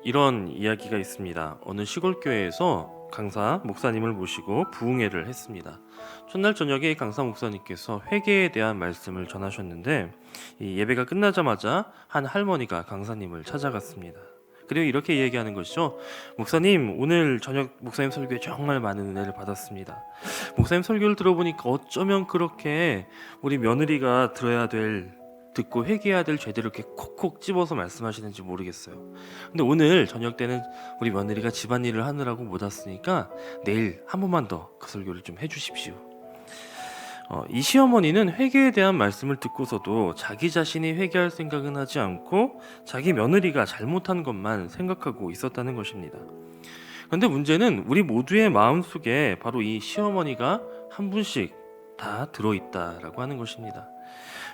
이런 이야기가 있습니다. 어느 시골 교회에서 강사 목사님을 모시고 부흥회를 했습니다. 첫날 저녁에 강사 목사님께서 회개에 대한 말씀을 전하셨는데 이 예배가 끝나자마자 한 할머니가 강사님을 찾아갔습니다. 그리고 이렇게 얘기하는 것이죠. 목사님, 오늘 저녁 목사님 설교에 정말 많은 은혜를 받았습니다. 목사님 설교를 들어보니까 어쩌면 그렇게 우리 며느리가 듣고 회개해야 될 죄들을 이렇게 콕콕 집어서 말씀하시는지 모르겠어요. 근데 오늘 저녁 때는 우리 며느리가 집안일을 하느라고 못 왔으니까 내일 한 번만 더 그 설교를 좀 해주십시오. 이 시어머니는 회개에 대한 말씀을 듣고서도 자기 자신이 회개할 생각은 하지 않고 자기 며느리가 잘못한 것만 생각하고 있었다는 것입니다. 그런데 문제는 우리 모두의 마음속에 바로 이 시어머니가 한 분씩 다 들어있다라고 하는 것입니다.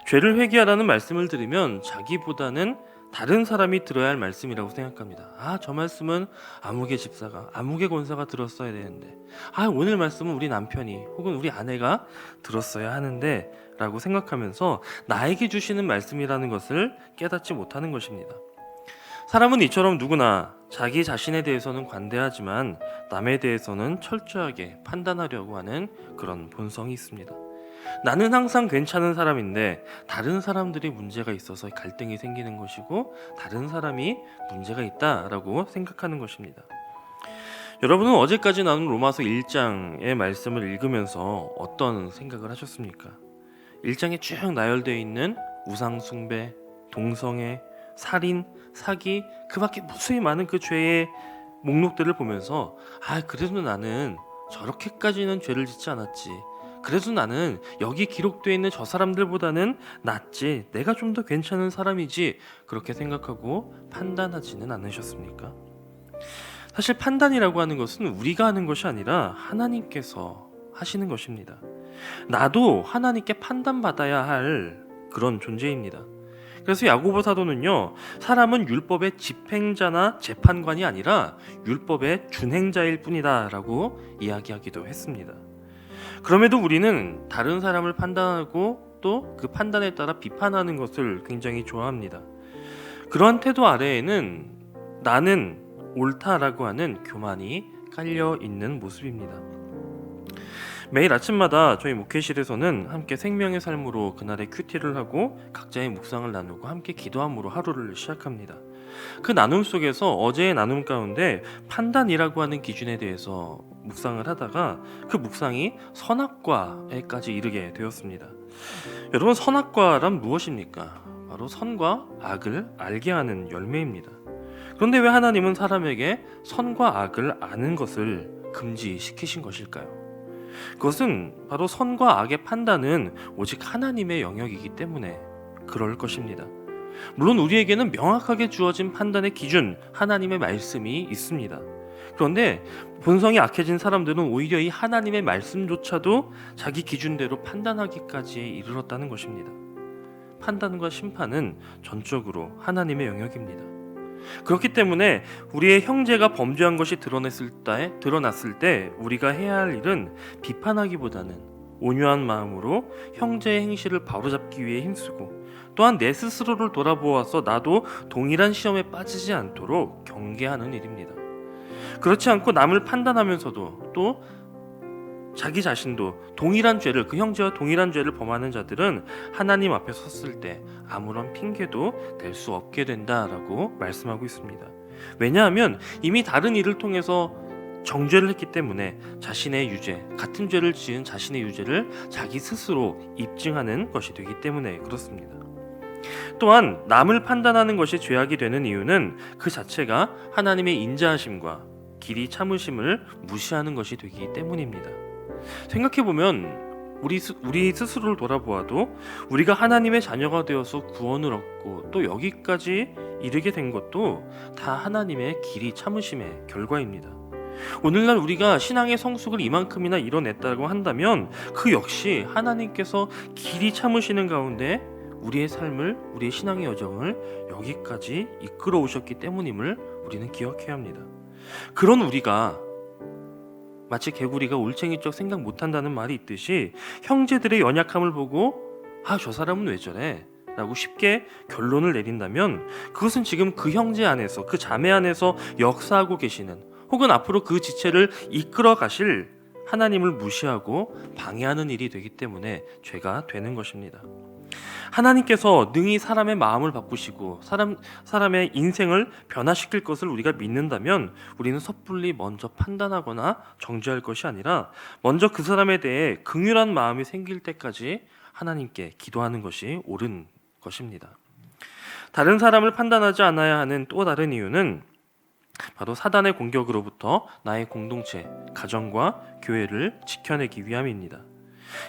죄를 회개하라는 말씀을 들으면 자기보다는 다른 사람이 들어야 할 말씀이라고 생각합니다. 저 말씀은 아무개 집사가, 아무개 권사가 들었어야 되는데, 오늘 말씀은 우리 남편이 혹은 우리 아내가 들었어야 하는데 라고 생각하면서 나에게 주시는 말씀이라는 것을 깨닫지 못하는 것입니다. 사람은 이처럼 누구나 자기 자신에 대해서는 관대하지만 남에 대해서는 철저하게 판단하려고 하는 그런 본성이 있습니다. 나는 항상 괜찮은 사람인데 다른 사람들이 문제가 있어서 갈등이 생기는 것이고 다른 사람이 문제가 있다라고 생각하는 것입니다. 여러분은 어제까지 나눈 로마서 1장의 말씀을 읽으면서 어떤 생각을 하셨습니까? 1장에 쭉 나열되어 있는 우상 숭배, 동성애, 살인, 사기, 그 밖에 무수히 많은 그 죄의 목록들을 보면서 그래도 나는 저렇게까지는 죄를 짓지 않았지, 그래도 나는 여기 기록되어 있는 저 사람들보다는 낫지, 내가 좀 더 괜찮은 사람이지, 그렇게 생각하고 판단하지는 않으셨습니까? 사실 판단이라고 하는 것은 우리가 하는 것이 아니라 하나님께서 하시는 것입니다. 나도 하나님께 판단받아야 할 그런 존재입니다. 그래서 야고보 사도는요, 사람은 율법의 집행자나 재판관이 아니라 율법의 준행자일 뿐이다 라고 이야기하기도 했습니다. 그럼에도 우리는 다른 사람을 판단하고 또 그 판단에 따라 비판하는 것을 굉장히 좋아합니다. 그러한 태도 아래에는 나는 옳다라고 하는 교만이 깔려 있는 모습입니다. 매일 아침마다 저희 목회실에서는 함께 생명의 삶으로 그날의 큐티를 하고 각자의 묵상을 나누고 함께 기도함으로 하루를 시작합니다. 그 나눔 속에서 어제의 나눔 가운데 판단이라고 하는 기준에 대해서 묵상을 하다가 그 묵상이 선악과에까지 이르게 되었습니다. 여러분, 선악과란 무엇입니까? 바로 선과 악을 알게 하는 열매입니다. 그런데 왜 하나님은 사람에게 선과 악을 아는 것을 금지시키신 것일까요? 그것은 바로 선과 악의 판단은 오직 하나님의 영역이기 때문에 그럴 것입니다. 물론 우리에게는 명확하게 주어진 판단의 기준, 하나님의 말씀이 있습니다. 그런데 본성이 악해진 사람들은 오히려 이 하나님의 말씀조차도 자기 기준대로 판단하기까지 이르렀다는 것입니다. 판단과 심판은 전적으로 하나님의 영역입니다. 그렇기 때문에 우리의 형제가 범죄한 것이 드러났을 때 우리가 해야 할 일은 비판하기보다는 온유한 마음으로 형제의 행실을 바로잡기 위해 힘쓰고, 또한 내 스스로를 돌아보아서 나도 동일한 시험에 빠지지 않도록 경계하는 일입니다. 그렇지 않고 남을 판단하면서도 또 자기 자신도 동일한 죄를, 그 형제와 동일한 죄를 범하는 자들은 하나님 앞에 섰을 때 아무런 핑계도 될 수 없게 된다라고 말씀하고 있습니다. 왜냐하면 이미 다른 일을 통해서 정죄를 했기 때문에 자신의 유죄, 같은 죄를 지은 자신의 유죄를 자기 스스로 입증하는 것이 되기 때문에 그렇습니다. 또한 남을 판단하는 것이 죄악이 되는 이유는 그 자체가 하나님의 인자하심과 길이 참으심을 무시하는 것이 되기 때문입니다. 생각해보면 우리 스스로를 돌아보아도 우리가 하나님의 자녀가 되어서 구원을 얻고 또 여기까지 이르게 된 것도 다 하나님의 길이 참으심의 결과입니다. 오늘날 우리가 신앙의 성숙을 이만큼이나 이뤄냈다고 한다면 그 역시 하나님께서 길이 참으시는 가운데 우리의 삶을, 우리의 신앙의 여정을 여기까지 이끌어 오셨기 때문임을 우리는 기억해야 합니다. 그런 우리가 마치 개구리가 올챙이적 생각 못한다는 말이 있듯이 형제들의 연약함을 보고 저 사람은 왜 저래? 라고 쉽게 결론을 내린다면 그것은 지금 그 형제 안에서, 그 자매 안에서 역사하고 계시는, 혹은 앞으로 그 지체를 이끌어 가실 하나님을 무시하고 방해하는 일이 되기 때문에 죄가 되는 것입니다. 하나님께서 능히 사람의 마음을 바꾸시고 사람의 인생을 변화시킬 것을 우리가 믿는다면 우리는 섣불리 먼저 판단하거나 정죄할 것이 아니라 먼저 그 사람에 대해 긍휼한 마음이 생길 때까지 하나님께 기도하는 것이 옳은 것입니다. 다른 사람을 판단하지 않아야 하는 또 다른 이유는 바로 사단의 공격으로부터 나의 공동체, 가정과 교회를 지켜내기 위함입니다.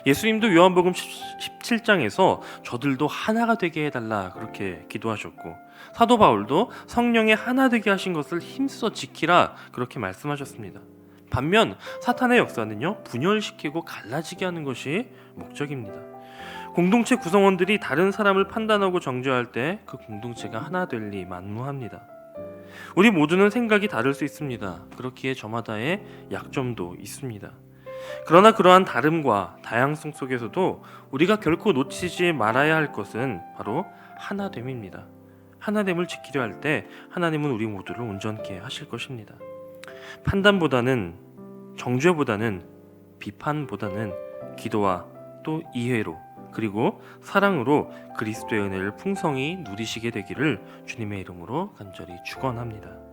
예수님도 요한복음 17장에서 저들도 하나가 되게 해달라 그렇게 기도하셨고, 사도 바울도 성령의 하나 되게 하신 것을 힘써 지키라 그렇게 말씀하셨습니다. 반면 사탄의 역사는요, 분열시키고 갈라지게 하는 것이 목적입니다. 공동체 구성원들이 다른 사람을 판단하고 정죄할 때 그 공동체가 하나 될 리 만무합니다. 우리 모두는 생각이 다를 수 있습니다. 그렇기에 저마다의 약점도 있습니다. 그러나 그러한 다름과 다양성 속에서도 우리가 결코 놓치지 말아야 할 것은 바로 하나됨입니다. 하나됨을 지키려 할 때 하나님은 우리 모두를 온전케 하실 것입니다. 판단보다는, 정죄보다는, 비판보다는 기도와 또 이해로, 그리고 사랑으로 그리스도의 은혜를 풍성히 누리시게 되기를 주님의 이름으로 간절히 축원합니다.